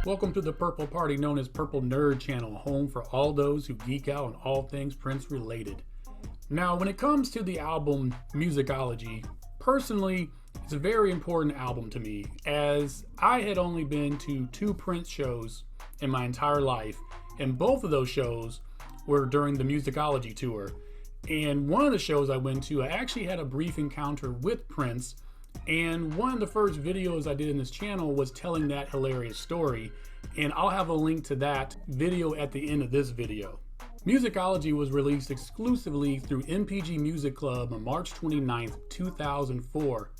Welcome to the Purple Party, known as Purple Nerd Channel, home for all those who geek out on all things Prince related. Now, when it comes to the album Musicology, personally, it's a very important album to me, as I had only been to 2 Prince shows in my entire life, and both of those shows were during the Musicology tour. And one of the shows I went to, I actually had a brief encounter with Prince, and one of the first videos I did in this channel was telling that hilarious story, and I'll have a link to that video at the end of this video. Musicology was released exclusively through MPG Music Club on March 29th, 2004.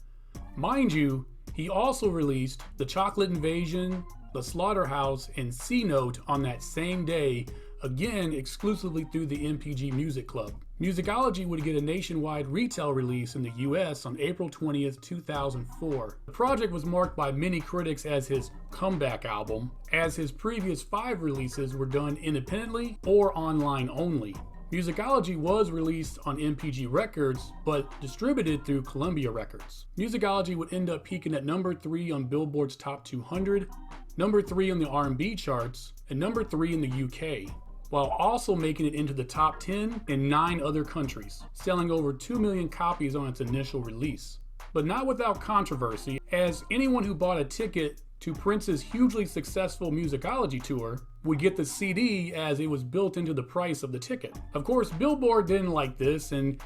Mind you, he also released The Chocolate Invasion, The Slaughterhouse, and C-Note on that same day, again exclusively through the MPG Music Club. Musicology would get a nationwide retail release in the US on April 20th, 2004. The project was marked by many critics as his comeback album, as his previous 5 releases were done independently or online only. Musicology was released on MPG Records, but distributed through Columbia Records. Musicology would end up peaking at number 3 on Billboard's Top 200, number 3 on the R&B charts, and number 3 in the UK, while also making it into the top 10 in 9 other countries, selling over 2 million copies on its initial release. But not without controversy, as anyone who bought a ticket to Prince's hugely successful Musicology tour would get the CD, as it was built into the price of the ticket. Of course, Billboard didn't like this, and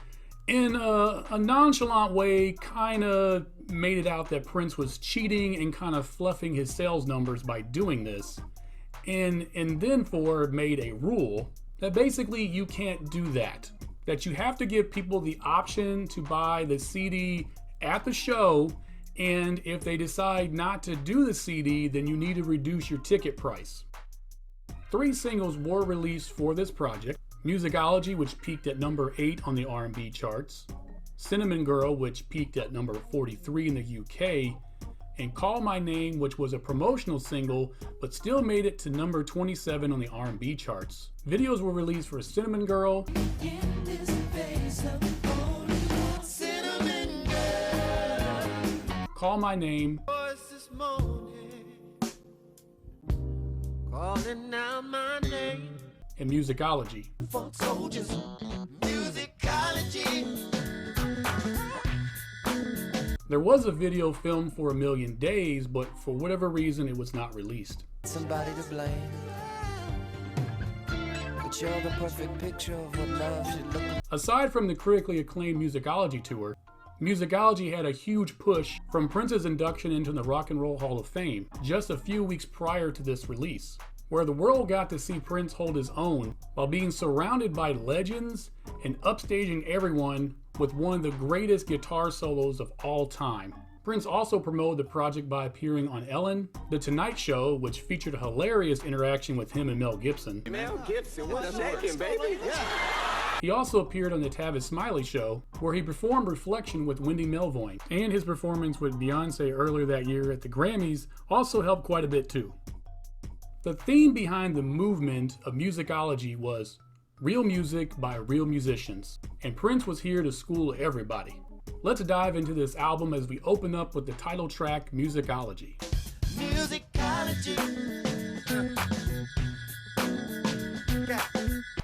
in a nonchalant way kind of made it out that Prince was cheating and kind of fluffing his sales numbers by doing this. And then made a rule that basically you can't do that. That you have to give people the option to buy the CD at the show, and if they decide not to do the CD, then you need to reduce your ticket price. 3 singles were released for this project: Musicology, which peaked at number 8 on the R&B charts, Cinnamon Girl, which peaked at number 43 in the UK, and Call My Name, which was a promotional single but still made it to number 27 on the R&B charts. Videos were released for Cinnamon Girl, Call My Name, and Musicology. There was a video filmed for A Million Days, but for whatever reason it was not released. Somebody to blame, but you're the perfect picture of what love should look like. Aside from the critically acclaimed Musicology tour, Musicology had a huge push from Prince's induction into the Rock and Roll Hall of Fame just a few weeks prior to this release, where the world got to see Prince hold his own while being surrounded by legends and upstaging everyone with one of the greatest guitar solos of all time. Prince also promoted the project by appearing on Ellen, The Tonight Show, which featured a hilarious interaction with him and Mel Gibson. Mel Gibson, what's shaking, baby? Yeah. He also appeared on the Tavis Smiley Show, where he performed Reflection with Wendy Melvoin, and his performance with Beyonce earlier that year at the Grammys also helped quite a bit too. The theme behind the movement of Musicology was real music by real musicians, and Prince was here to school everybody. Let's dive into this album as we open up with the title track, Musicology.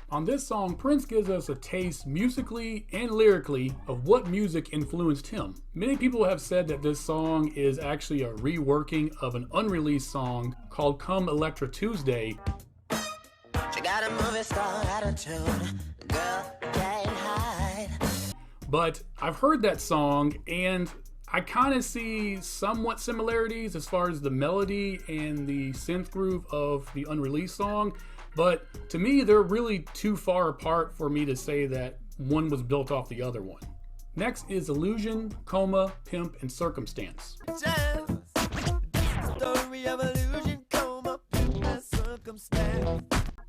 On this song, Prince gives us a taste musically and lyrically of what music influenced him. Many people have said that this song is actually a reworking of an unreleased song called Come Electra Tuesday. She got a movie star attitude, girl can't hide. But I've heard that song and I kind of see somewhat similarities as far as the melody and the synth groove of the unreleased song. But to me, they're really too far apart for me to say that one was built off the other one. Next is Illusion, Coma, Pimp, and Circumstance.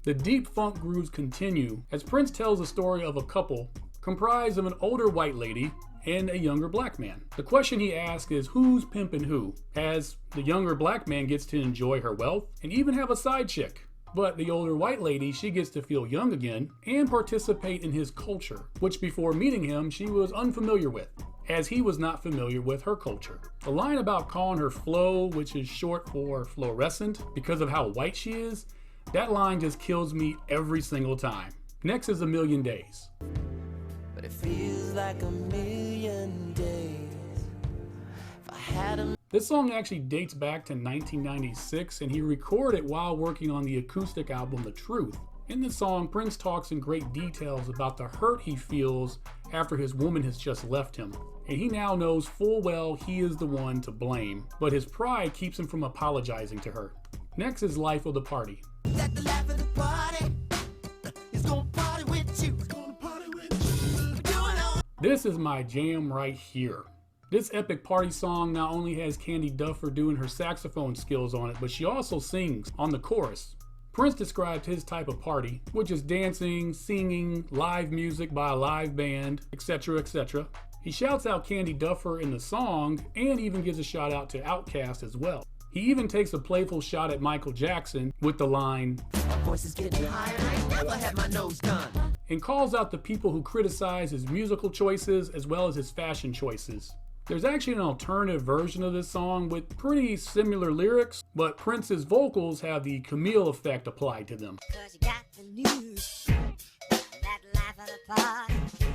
The deep funk grooves continue as Prince tells the story of a couple comprised of an older white lady and a younger black man. The question he asks is who's pimping who, as the younger black man gets to enjoy her wealth and even have a side chick. But the older white lady, she gets to feel young again and participate in his culture, which before meeting him, she was unfamiliar with. as he was not familiar with her culture. The line about calling her Flo, which is short for fluorescent, because of how white she is, that line just kills me every single time. Next is A Million Days. But it feels like a million days. If I had a This song actually dates back to 1996, and he recorded it while working on the acoustic album The Truth. In the song, Prince talks in great details about the hurt he feels after his woman has just left him. And he now knows full well he is the one to blame, but his pride keeps him from apologizing to her. Next is Life of the Party. Let the life of the party. He's gonna party with you. He's gonna party with you. Doing all This is my jam right here. This epic party song not only has Candy Duffer doing her saxophone skills on it, but she also sings on the chorus. Prince described his type of party, which is dancing, singing, live music by a live band, etc., etc. He shouts out Candy Duffer in the song and even gives a shout out to Outkast as well. He even takes a playful shot at Michael Jackson with the line, my voice is getting higher. I ain't never had my nose done. and calls out the people who criticize his musical choices as well as his fashion choices. There's actually an alternative version of this song with pretty similar lyrics, but Prince's vocals have the Camille effect applied to them. Cause you got the news. That life of the party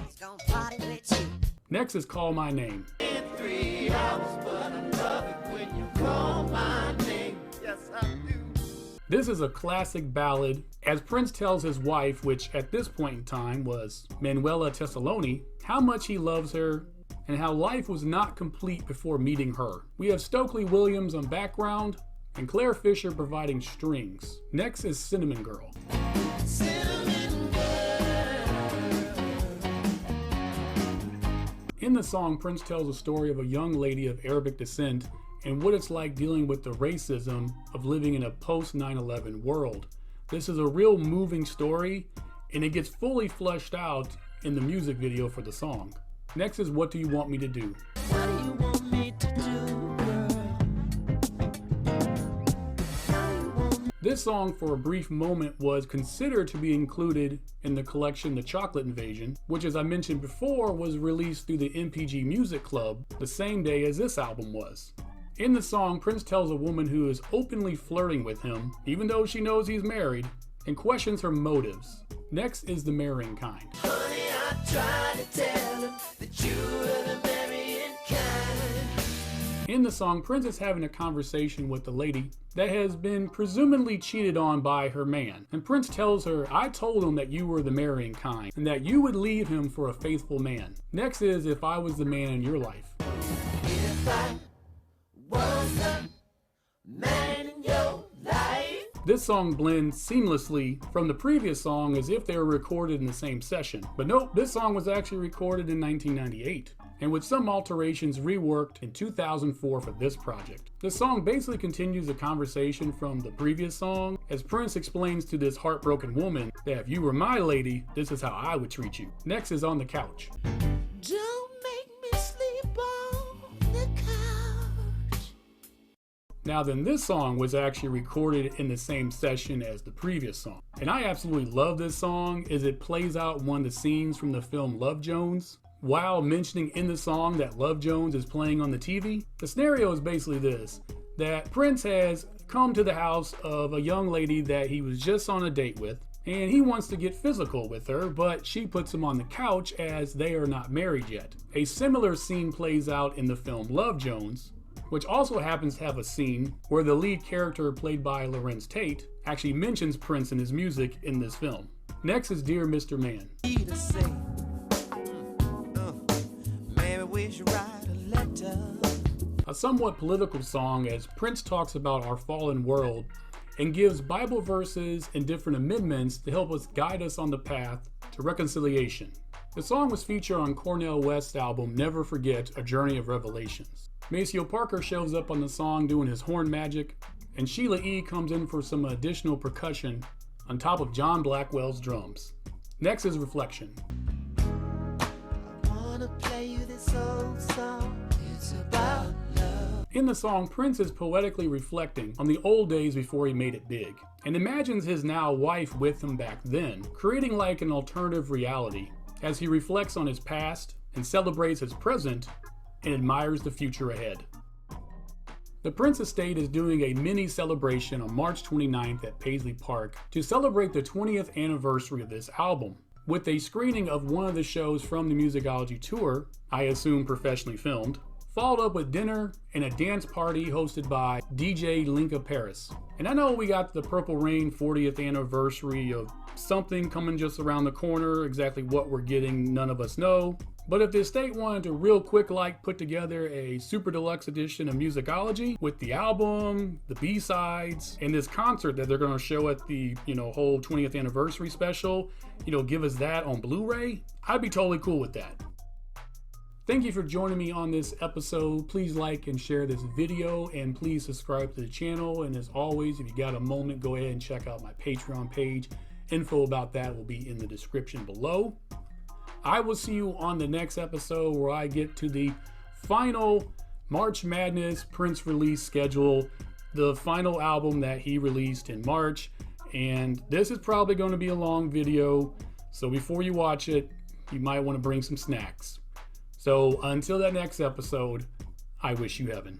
is gonna party with you. Next is Call My Name. In 3 hours, but I love it when you call my name. Yes, I do. This is a classic ballad as Prince tells his wife, which at this point in time was Manuela Tessaloni, how much he loves her and how life was not complete before meeting her. We have Stokely Williams on background and Claire Fisher providing strings. Next is Cinnamon Girl. Cinnamon girl. In the song, Prince tells a story of a young lady of Arabic descent and what it's like dealing with the racism of living in a post 9/11 world. This is a real moving story, and it gets fully fleshed out in the music video for the song. Next is What Do You Want Me to Do? What do you want me to do, girl? This song, for a brief moment, was considered to be included in the collection The Chocolate Invasion, which, as I mentioned before, was released through the MPG Music Club the same day as this album was. In the song, Prince tells a woman who is openly flirting with him, even though she knows he's married, and questions her motives. Next is The Marrying Kind. Honey, I tried to tell him that you were the marrying kind. In the song, Prince is having a conversation with the lady that has been presumably cheated on by her man. And Prince tells her, I told him that you were the marrying kind and that you would leave him for a faithful man. Next is If I Was the Man in Your Life. If I was the man in your life. This song blends seamlessly from the previous song as if they were recorded in the same session. But nope, this song was actually recorded in 1998, and with some alterations reworked in 2004 for this project. This song basically continues the conversation from the previous song, as Prince explains to this heartbroken woman that if you were my lady, this is how I would treat you. Next is On the Couch. Don't make me sleep on the couch. Now then, this song was actually recorded in the same session as the previous song. And I absolutely love this song as it plays out one of the scenes from the film Love Jones. While mentioning in the song that Love Jones is playing on the TV, the scenario is basically this, that Prince has come to the house of a young lady that he was just on a date with, and he wants to get physical with her, but she puts him on the couch as they are not married yet. A similar scene plays out in the film Love Jones, which also happens to have a scene where the lead character, played by Lorenz Tate, actually mentions Prince in his music in this film. Next is Dear Mr. Man. To say, maybe we should write a letter. A somewhat political song as Prince talks about our fallen world and gives Bible verses and different amendments to help us guide us on the path to reconciliation. The song was featured on Cornel West's album Never Forget, A Journey of Revelations. Maceo Parker shows up on the song doing his horn magic, and Sheila E. comes in for some additional percussion on top of John Blackwell's drums. Next is Reflection. I wanna play you this old song. It's about love. In the song, Prince is poetically reflecting on the old days before he made it big, and imagines his now wife with him back then, creating like an alternative reality as he reflects on his past and celebrates his present and admires the future ahead. The Prince Estate is doing a mini celebration on March 29th at Paisley Park to celebrate the 20th anniversary of this album, with a screening of one of the shows from the Musicology tour, I assume professionally filmed, followed up with dinner and a dance party hosted by DJ Linka Paris. And I know we got the Purple Rain 40th anniversary of something coming just around the corner. Exactly what we're getting, none of us know. But if the estate wanted to real quick put together a super deluxe edition of Musicology with the album, the B-sides, and this concert that they're going to show at the, whole 20th anniversary special, give us that on Blu-ray, I'd be totally cool with that. Thank you for joining me on this episode. Please like and share this video, and please subscribe to the channel. And as always, if you got a moment, go ahead and check out my Patreon page. Info about that will be in the description below. I will see you on the next episode where I get to the final March Madness Prince release schedule, the final album that he released in March. And this is probably going to be a long video, so before you watch it, you might want to bring some snacks. So until that next episode, I wish you heaven.